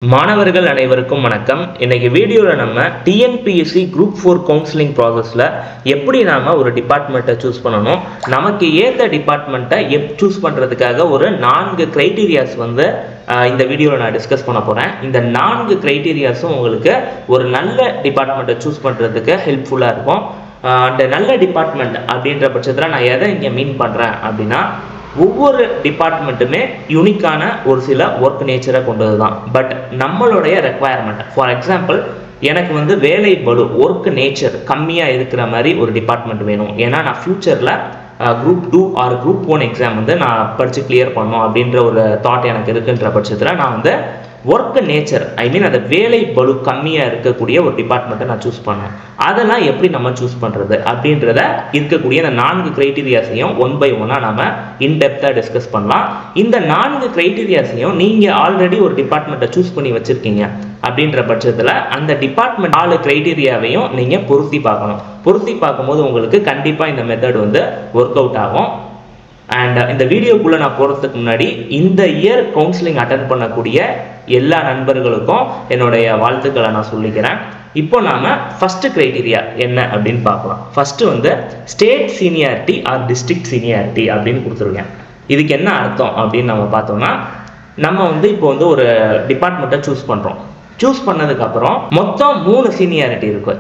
மாணவர்கள் அனைவருக்கும் வணக்கம். இன்னைக்கு வீடியோல நம்ம டிஎன்பிஎஸ்சி குரூப் 4 கவுன்சிலிங் ப்ராசஸ்ல எப்படி நாம ஒரு டிபார்ட்மெண்ட்டை சூஸ் பண்ணணும், நமக்கு ஏத்த டிபார்ட்மெண்ட்டை சூஸ் பண்றதுக்காக ஒரு 4 கிரைட்டீரியாஸ் இந்த வீடியோல நான் டிஸ்கஸ் பண்ண போறேன். இந்த 4 கிரைட்டீரியாஸும் உங்களுக்கு ஒரு நல்ல டிபார்ட்மெண்ட்டை சூஸ் பண்றதுக்கு ஹெல்ப்ஃபுல்லா இருக்கும். அந்த நல்ல டிபார்ட்மெண்ட் அப்படின்ற பட்சத்தில் நான் எதை இங்கே மீன் பண்றேன் அப்படின்னா, ஒவ்வொரு டிபார்ட்மெண்ட்டுமே யூனிக்கான ஒரு சில ஒர்க் நேச்சரை கொண்டது தான். பட் நம்மளுடைய ரெக்குவயர்மெண்ட், ஃபார் எக்ஸாம்பிள் எனக்கு வேலை பளு ஒர்க் நேச்சர் கம்மியாக இருக்கிற மாதிரி ஒரு டிபார்ட்மெண்ட் வேணும். ஏன்னா நான் ஃபியூச்சரில் குரூப் 2 ஆர் குரூப் 1 எக்ஸாம் நான் படித்து கிளியர் பண்ணணும் அப்படின்ற ஒரு தாட் எனக்கு இருக்குன்ற பட்சத்தில் நான் ஒர்க் நேச்சர் அந்த வேலை பளு கம்மியாக இருக்கக்கூடிய ஒரு டிபார்ட்மெண்ட்டை நான் சூஸ் பண்ணேன். அதெல்லாம் எப்படி நம்ம சூஸ் பண்ணுறது அப்படின்றத இருக்கக்கூடிய இந்த 4 கிரைட்டீரியாஸையும் ஒன் பை ஒன்னாக நம்ம இன்டெப்த்தாக டிஸ்கஸ் பண்ணலாம். இந்த 4 கிரைட்டீரியாஸையும் நீங்கள் ஆல்ரெடி ஒரு டிபார்ட்மெண்ட்டை சூஸ் பண்ணி வச்சுருக்கீங்க அப்படின்ற பட்சத்தில் அந்த டிபார்ட்மெண்ட் 4 கிரைட்டீரியாவையும் நீங்கள் பொருத்தி பார்க்கணும். பொருத்தி பார்க்கும்போது உங்களுக்கு கண்டிப்பாக இந்த மெத்தட் ஒர்க் அவுட் ஆகும். அண்ட் இந்த வீடியோக்குள்ளே நான் போகிறதுக்கு முன்னாடி இந்த இயர் கவுன்சிலிங் அட்டன் பண்ணக்கூடிய எல்லா நண்பர்களுக்கும் என்னுடைய வாழ்த்துக்களை நான் சொல்லிக்கிறேன். இப்போ நாம ஃபர்ஸ்ட் கிரைட்டீரியா என்ன அப்படின்னு பார்க்கலாம். First state seniority or district seniority அப்படின்னு கொடுத்துருக்கேன். இதுக்கு என்ன அர்த்தம் அப்படின்னு நம்ம பார்த்தோம்னா, நம்ம இப்போ ஒரு டிபார்ட்மெண்ட்டை சூஸ் பண்ணுறோம். சூஸ் பண்ணதுக்கப்புறம் மொத்தம் 3 சீனியாரிட்டி இருக்கு.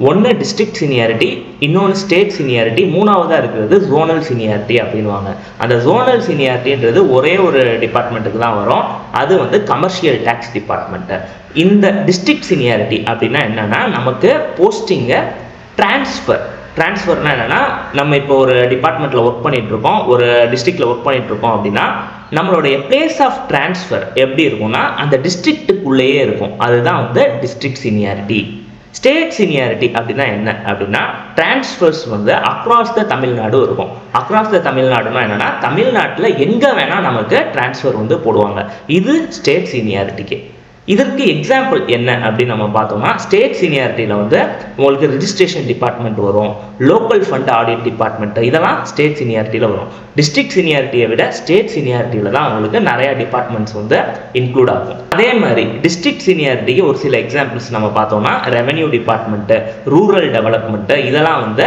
ஒன்று டிஸ்ட்ரிக்ட் சீனியாரிட்டி, இன்னொன்று ஸ்டேட் சீனியாரிட்டி, மூணாவதாக இருக்கிறது ஜோனல் சீனியாரிட்டி அப்படின்வாங்க. அந்த ஜோனல் சீனியாரிட்டின்றது ஒரே ஒரு டிபார்ட்மெண்ட்டுக்கு தான் வரும். அது கமர்ஷியல் டேக்ஸ் டிபார்ட்மெண்ட்டு. இந்த டிஸ்ட்ரிக்ட் சீனியாரிட்டி அப்படின்னா என்னன்னா, நமக்கு போஸ்டிங்கை டிரான்ஸ்ஃபர்னா என்னன்னா, நம்ம இப்போ ஒரு டிபார்ட்மெண்ட்டில் ஒர்க் பண்ணிட்டு இருக்கோம், ஒரு டிஸ்ட்ரிக்டில் ஒர்க் பண்ணிட்டு இருக்கோம் அப்படின்னா நம்மளுடைய பிளேஸ் ஆஃப் டிரான்ஸ்ஃபர் எப்படி இருக்கும்னா அந்த டிஸ்ட்ரிக்ட்டுக்குள்ளேயே இருக்கும். அதுதான் டிஸ்ட்ரிக்ட் சீனியாரிட்டி. ஸ்டேட் சீனியாரிட்டி அப்படின்னா என்ன அப்படின்னா, டிரான்ஸ்ஃபர்ஸ் அக்ராஸ் த தமிழ்நாடு இருக்கும். அக்ராஸ் த தமிழ்நாடுனா என்னன்னா, தமிழ்நாட்டில் எங்கே வேணால் நமக்கு டிரான்ஸ்ஃபர் போடுவாங்க. இது ஸ்டேட் சீனியாரிட்டிக்கு. இதற்கு எக்ஸாம்பிள் என்ன அப்படின்னு நம்ம பார்த்தோம்னா, ஸ்டேட் சீனியாரிட்டியில் உங்களுக்கு ரிஜிஸ்ட்ரேஷன் டிபார்ட்மெண்ட் வரும், லோக்கல் ஃபண்ட் ஆடிட் டிபார்ட்மெண்ட், இதெல்லாம் ஸ்டேட் சீனியாரிட்டியில் வரும். டிஸ்ட்ரிக்ட் சீனியாரிட்டியை விட ஸ்டேட் சீனியாரிட்டியில் தான் உங்களுக்கு நிறைய டிபார்ட்மெண்ட்ஸ் இன்க்ளூட் ஆகும். அதே மாதிரி டிஸ்ட்ரிக்ட் சீனியாரிட்டிக்கு ஒரு சில எக்ஸாம்பிள்ஸ் நம்ம பார்த்தோம்னா, ரெவென்யூ டிபார்ட்மெண்ட்டு, ரூரல் டெவலப்மெண்ட்டு, இதெல்லாம்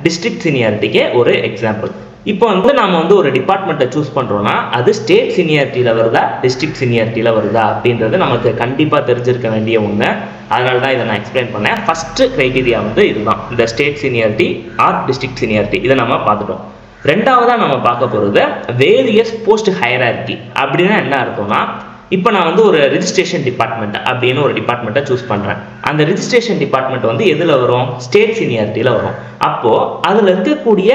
டிஸ்ட்ரிக்ட் சீனியாரிட்டிக்கு ஒரு எக்ஸாம்பிள். இப்போ நாம ஒரு டிபார்ட்மெண்ட்டை சூஸ் பண்றோம்னா அது ஸ்டேட் சீனியாரிட்டியில வருதா டிஸ்ட்ரிக்ட் சீனியாரிட்டியில வருதா அப்படின்றது நமக்கு கண்டிப்பா தெரிஞ்சிருக்க வேண்டிய ஒண்ணு. அதனால தான் இதை நான் எக்ஸ்பிளைன் பண்ணேன். ஃபர்ஸ்ட் கிரைட்டீரியா இதுதான், இந்த state seniority or district seniority. இதை நம்ம பார்த்துட்டோம். ரெண்டாவதா நம்ம பார்க்க போறது வேரியஸ் போஸ்ட் ஹையரார்கி. அப்படின்னா என்ன அர்த்தம்னா, இப்போ நான் ஒரு ரெஜிஸ்ட்ரேஷன் டிபார்ட்மெண்ட் அப்படின்னு ஒரு டிபார்ட்மெண்ட்டை சூஸ் பண்ணுறேன். அந்த ரெஜிஸ்ட்ரேஷன் டிபார்ட்மெண்ட் எதில் வரும்? ஸ்டேட் சீனியாரிட்டியில் வரும். அப்போது அதில் இருக்கக்கூடிய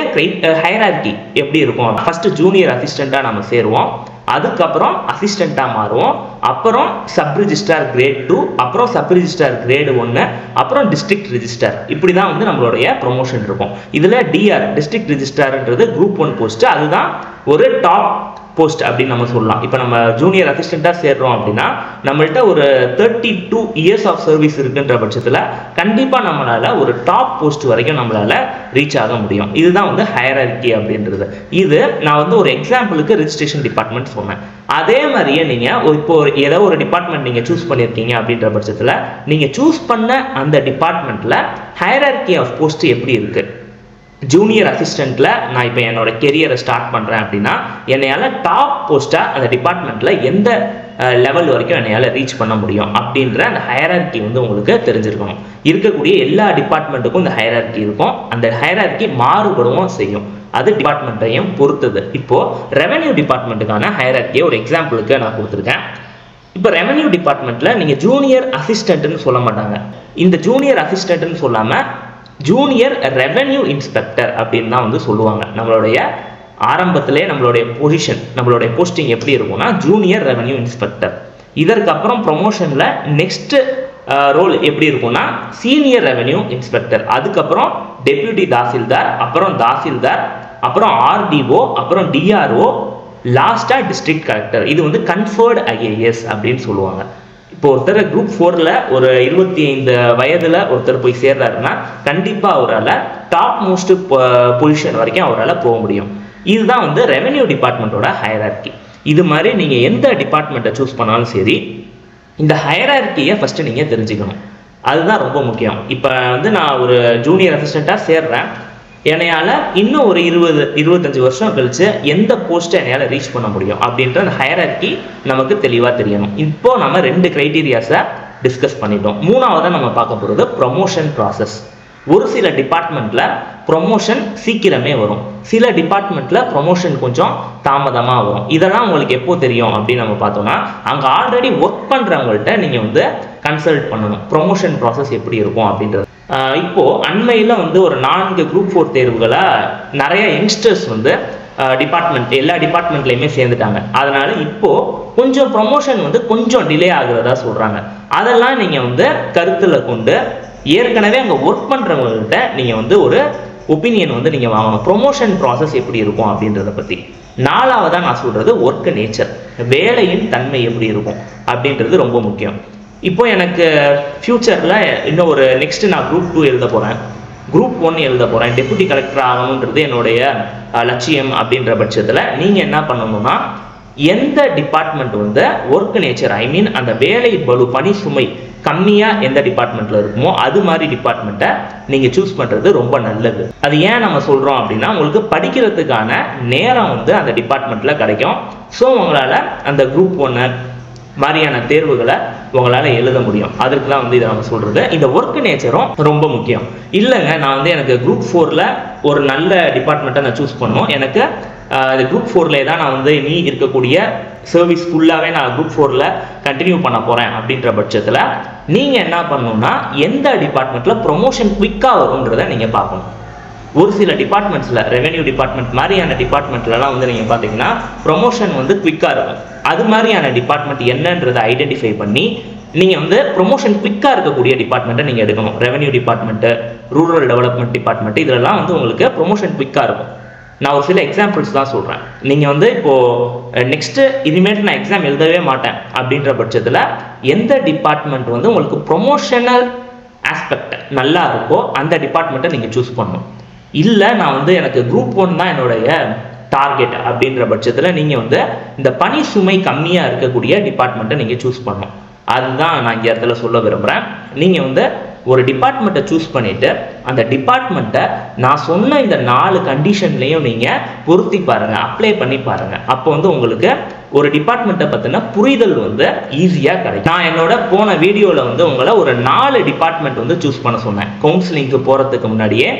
ஹையரார்கி எப்படி இருக்கும்? ஃபஸ்ட்டு ஜூனியர் அசிஸ்டண்ட்டாக நம்ம சேருவோம், அதுக்கப்புறம் அசிஸ்டண்ட்டாக மாறுவோம், அப்புறம் சப் ரிஜிஸ்ட்ரார் கிரேட் 2, அப்புறம் சப் ரிஜிஸ்ட்ரார் கிரேடு 1, அப்புறம் டிஸ்ட்ரிக்ட் ரிஜிஸ்ட்ரார். இப்படி தான் நம்மளுடைய ப்ரொமோஷன் இருக்கும். இதில் டிஆர் டிஸ்ட்ரிக்ட் ரிஜிஸ்ட்ரார்ன்றது குரூப் 1 போஸ்ட். அதுதான் ஒரு டாப் போஸ்ட் அப்படின்னு நம்ம சொல்லலாம். இப்போ நம்ம ஜூனியர் அசிஸ்டண்ட்டாக சேர்றோம் அப்படின்னா நம்மள்கிட்ட ஒரு 32 இயர்ஸ் ஆஃப் சர்வீஸ் இருக்குன்ற பட்சத்தில் கண்டிப்பாக நம்மளால் ஒரு டாப் போஸ்ட் வரைக்கும் நம்மளால் ரீச் ஆக முடியும். இதுதான் ஹையரார்கி அப்படின்றது. இது நான் ஒரு எக்ஸாம்பிளுக்கு ரெஜிஸ்ட்ரேஷன் டிபார்ட்மெண்ட் சொன்னேன். அதே மாதிரியே நீங்கள் இப்போ ஏதோ ஒரு டிபார்ட்மெண்ட் நீங்கள் சூஸ் பண்ணியிருக்கீங்க அப்படின்ற பட்சத்தில் நீங்கள் சூஸ் பண்ண அந்த டிபார்ட்மெண்ட்டில் ஹையரார்கி ஆஃப் போஸ்ட் எப்படி இருக்குது? ஜூனியர் அசிஸ்டண்ட்டில் நான் இப்போ என்னோட கெரியரை ஸ்டார்ட் பண்ணுறேன் அப்படின்னா என்னையால் டாப் போஸ்ட்டாக அந்த டிபார்ட்மெண்ட்டில் எந்த லெவல் வரைக்கும் என்னையால் ரீச் பண்ண முடியும் அப்படின்ற அந்த ஹையரார்கி உங்களுக்கு தெரிஞ்சிருக்கணும். இருக்கக்கூடிய எல்லா டிபார்ட்மெண்ட்டுக்கும் இந்த ஹையரார்கி இருக்கும். அந்த ஹையரார்கி மாறுபடவும் செய்யும். அது டிபார்ட்மெண்ட்டையும் பொறுத்தது. இப்போது ரெவென்யூ டிபார்ட்மெண்ட்டுக்கான ஹையரார்கியை ஒரு எக்ஸாம்பிளுக்கு நான் கொடுத்துருக்கேன். இப்போ ரெவென்யூ டிபார்ட்மெண்ட்டில் நீங்கள் ஜூனியர் அசிஸ்டண்ட்டுன்னு சொல்ல மாட்டாங்க. இந்த ஜூனியர் அசிஸ்டண்ட்டுன்னு சொல்லாமல் ஜூனியர் ரெவென்யூ இன்ஸ்பெக்டர் அப்படின்னு தான் சொல்லுவாங்க. நம்மளுடைய ஆரம்பத்திலே நம்மளுடைய பொசிஷன், நம்மளுடைய போஸ்டிங் எப்படி இருக்கும்னா ஜூனியர் ரெவென்யூ இன்ஸ்பெக்டர். இதற்கப்புறம் ப்ரொமோஷனில் நெக்ஸ்ட் ரோல் எப்படி இருக்கும்னா சீனியர் ரெவென்யூ இன்ஸ்பெக்டர், அதுக்கப்புறம் டெப்யூட்டி தாசில்தார், அப்புறம் தாசில்தார், அப்புறம் ஆர்டிஓ, அப்புறம் டிஆர்ஓ, லாஸ்ட்டாக டிஸ்ட்ரிக்ட் கலெக்டர். இது கன்ஃபர்டு ஐஏஎஸ் அப்படின்னு சொல்லுவாங்க. இப்போ ஒருத்தர் குரூப் 4ல் ஒரு 25 வயதில் ஒருத்தர் போய் சேர்றாருன்னா கண்டிப்பாக அவரால் டாப் மோஸ்ட் பொசிஷன் வரைக்கும் அவரால் போக முடியும். இதுதான் ரெவென்யூ டிபார்ட்மெண்ட்டோட ஹையரார்கி. இது மாதிரி நீங்கள் எந்த டிபார்ட்மெண்ட்டை சூஸ் பண்ணாலும் சரி, இந்த ஹையரார்க்கியை ஃபஸ்ட்டு நீங்கள் தெரிஞ்சுக்கணும். அதுதான் ரொம்ப முக்கியம். இப்போ வந்து நான் ஒரு ஜூனியர் அசிஸ்டண்ட்டாக சேர்றேன், என்னையால் இன்னும் ஒரு 20-25 வருஷம் கழிச்சு எந்த போஸ்ட்டை என்னையால் ரீச் பண்ண முடியும் அப்படின்ற அந்த ஹையரார்க்கி நமக்கு தெளிவாக தெரியணும். இப்போ நம்ம 2 க்ரைட்டீரியாஸை டிஸ்கஸ் பண்ணிட்டோம். மூணாவதாக நம்ம பார்க்க போகிறது ப்ரொமோஷன் ப்ராசஸ். ஒரு சில டிபார்ட்மெண்ட்டில் ப்ரொமோஷன் சீக்கிரமே வரும், சில டிபார்ட்மெண்ட்டில் ப்ரொமோஷன் கொஞ்சம் தாமதமாக வரும். இதெல்லாம் உங்களுக்கு எப்போ தெரியும் அப்படின்னு நம்ம பார்த்தோம்னா, அங்கே ஆல்ரெடி ஒர்க் பண்ணுறவங்கள்ட்ட நீங்கள் வந்து கன்சல்ட் பண்ணணும் ப்ரொமோஷன் ப்ராசஸ் எப்படி இருக்கும் அப்படின்றது. இப்போது அண்மையில் வந்து ஒரு 4 குரூப் 4 தேர்வுகளை நிறைய யங்ஸ்டர்ஸ் வந்து எல்லா டிபார்ட்மெண்ட்லையுமே சேர்ந்துட்டாங்க. அதனால இப்போது கொஞ்சம் ப்ரொமோஷன் வந்து கொஞ்சம் டிலே ஆகுறதா சொல்கிறாங்க. அதெல்லாம் நீங்கள் வந்து கருத்தில் கொண்டு ஏற்கனவே அங்கே ஒர்க் பண்ணுறவங்கள்ட்ட நீங்கள் வந்து ஒரு ஒப்பீனியன் வந்து நீங்கள் வாங்கணும், ப்ரொமோஷன் ப்ராசஸ் எப்படி இருக்கும் அப்படின்றத பற்றி. நாலாவதாக நான் சொல்கிறது ஒர்க் நேச்சர், வேலையின் தன்மை எப்படி இருக்கும் அப்படின்றது ரொம்ப முக்கியம். இப்போ எனக்கு ஃப்யூச்சரில் இன்னும் ஒரு நெக்ஸ்ட்டு நான் குரூப் 2 எழுத போகிறேன், குரூப் 1 எழுத போகிறேன், டெபுட்டி கலெக்டர் ஆகணுன்றது என்னுடைய லட்சியம். அப்படின்ற பட்சத்தில் நீங்கள் என்ன பண்ணணும்னா, எந்த டிபார்ட்மெண்ட் வந்து ஒர்க் நேச்சர் அந்த வேலை பளு பணி சுமை கம்மியாக எந்த டிபார்ட்மெண்ட்டில் இருக்குமோ அது மாதிரி டிபார்ட்மெண்ட்டை நீங்கள் சூஸ் பண்ணுறது ரொம்ப நல்லது. அது ஏன் நம்ம சொல்கிறோம் அப்படின்னா, உங்களுக்கு படிக்கிறதுக்கான நேரம் வந்து அந்த டிபார்ட்மெண்ட்டில் கிடைக்கும். ஸோ உங்களால் அந்த குரூப் 1 மாதிரியான தேர்வுகளை உங்களால் எழுத முடியும். அதற்கு தான் வந்து இதை நம்ம சொல்கிறது. இந்த ஒர்க் நேச்சரும் ரொம்ப முக்கியம். இல்லைங்க, நான் வந்து எனக்கு குரூப் 4ல் ஒரு நல்ல டிபார்ட்மெண்ட்டை நான் சூஸ் பண்ணணும், எனக்கு இந்த குரூப் 4லே தான் நான் வந்து நீ இருக்கக்கூடிய சர்வீஸ் ஃபுல்லாகவே நான் குரூப் 4ல் கண்டினியூ பண்ண போகிறேன் அப்படின்ற பட்சத்தில் நீங்கள் என்ன பண்ணணும்னா, எந்த டிபார்ட்மெண்ட்டில் ப்ரொமோஷன் குவிக்காக வரும்ன்றதை நீங்கள் பார்க்கணும். ஒரு சில டிபார்ட்மெண்ட்ஸில் ரெவென்யூ டிபார்ட்மெண்ட் மாதிரியான டிபார்ட்மெண்ட்லலாம் வந்து நீங்கள் பார்த்தீங்கன்னா ப்ரொமோஷன் வந்து குவிக்காக இருக்கும். அது மாதிரியான டிபார்ட்மெண்ட் என்னன்றதை ஐடென்டிஃபை பண்ணி நீங்கள் வந்து ப்ரொமோஷன் குவிக்காக இருக்கக்கூடிய டிபார்ட்மெண்ட்டை நீங்கள் எடுக்கணும். Revenue department, rural development department, இதெல்லாம் வந்து உங்களுக்கு ப்ரொமோஷன் குவிக்காக இருக்கும். நான் ஒரு சில எக்ஸாம்பிள்ஸ் தான் சொல்கிறேன். நீங்கள் வந்து இப்போது நெக்ஸ்ட்டு இனிமேட்டு நான் எக்ஸாம் எழுதவே மாட்டேன் அப்படின்ற பட்சத்தில் எந்த டிபார்ட்மெண்ட் வந்து உங்களுக்கு ப்ரொமோஷனல் ஆஸ்பெக்ட் நல்லா இருக்கோ அந்த டிபார்ட்மெண்ட்டை நீங்கள் சூஸ் பண்ணணும். இல்லை நான் வந்து எனக்கு குரூப் 1 தான் என்னுடைய டார்கெட் அப்படின்ற பட்சத்தில் நீங்கள் வந்து இந்த பணி சுமை கம்மியாக இருக்கக்கூடிய டிபார்ட்மெண்ட்டை நீங்கள் சூஸ் பண்ணணும். அதுதான் நான் இந்த இடத்துல சொல்ல விரும்புகிறேன். நீங்கள் வந்து ஒரு டிபார்ட்மெண்ட்டை சூஸ் பண்ணிவிட்டு அந்த டிபார்ட்மெண்ட்டை நான் சொன்ன இந்த 4 கண்டிஷன்லையும் நீங்கள் பொருத்தி பாருங்கள், அப்ளை பண்ணி பாருங்கள். அப்போ வந்து உங்களுக்கு ஒரு டிபார்ட்மெண்ட்டை பற்றின புரிதல் வந்து ஈஸியாக கிடைக்கும். நான் என்னோட போன வீடியோவில் வந்து உங்களை ஒரு 4 டிபார்ட்மெண்ட் வந்து சூஸ் பண்ண சொன்னேன். கவுன்சிலிங்க்கு போகிறதுக்கு முன்னாடியே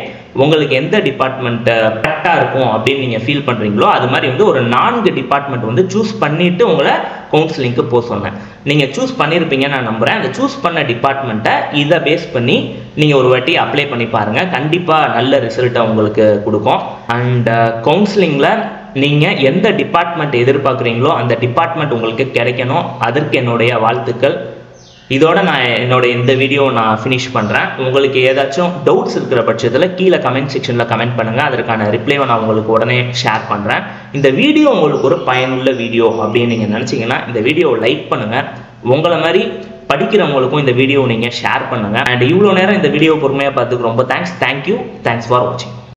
உங்களுக்கு எந்த டிபார்ட்மெண்ட் கரெக்டாக இருக்கும் அப்படின்னு நீங்கள் ஃபீல் பண்ணுறீங்களோ அது மாதிரி வந்து ஒரு 4 டிபார்ட்மெண்ட் வந்து சூஸ் பண்ணிவிட்டு உங்களை கவுன்சிலிங்க்கு போக சொன்னேன். நீங்கள் சூஸ் பண்ணியிருப்பீங்கன்னு நான் நம்புகிறேன். அந்த சூஸ் பண்ண டிபார்ட்மெண்ட்டை இதை பேஸ் பண்ணி நீங்கள் ஒரு வாட்டி அப்ளை பண்ணி பாருங்கள், கண்டிப்பாக நல்ல ரிசல்ட்டை உங்களுக்கு கொடுக்கும். அண்ட் கவுன்சிலிங்கில் நீங்கள் எந்த டிபார்ட்மெண்ட் எதிர்பார்க்குறீங்களோ அந்த டிபார்ட்மெண்ட் உங்களுக்கு கிடைக்கணும். அதற்கு என்னுடைய வாழ்த்துக்கள். இதோட நான் என்னோட இந்த வீடியோ நான் ஃபினிஷ் பண்ணுறேன். உங்களுக்கு ஏதாச்சும் டவுட்ஸ் இருக்கிற பட்சத்தில் கீழே கமெண்ட் செக்ஷனில் கமெண்ட் பண்ணுங்கள், அதற்கான ரிப்ளைவை நான் உங்களுக்கு உடனே ஷேர் பண்ணுறேன். இந்த வீடியோ உங்களுக்கு ஒரு பயனுள்ள வீடியோ அப்படின்னு நீங்கள் நினச்சிங்கன்னா இந்த வீடியோவை லைக் பண்ணுங்கள். உங்களை மாதிரி படிக்கிறவங்களுக்கும் இந்த வீடியோ நீங்கள் ஷேர் பண்ணுங்கள். அண்ட் இவ்வளோ நேரம் இந்த வீடியோ பொறுமையாக பார்த்துக்கு ரொம்ப தேங்க்ஸ். தேங்க்யூ. தேங்க்ஸ் ஃபார் வாட்சிங்.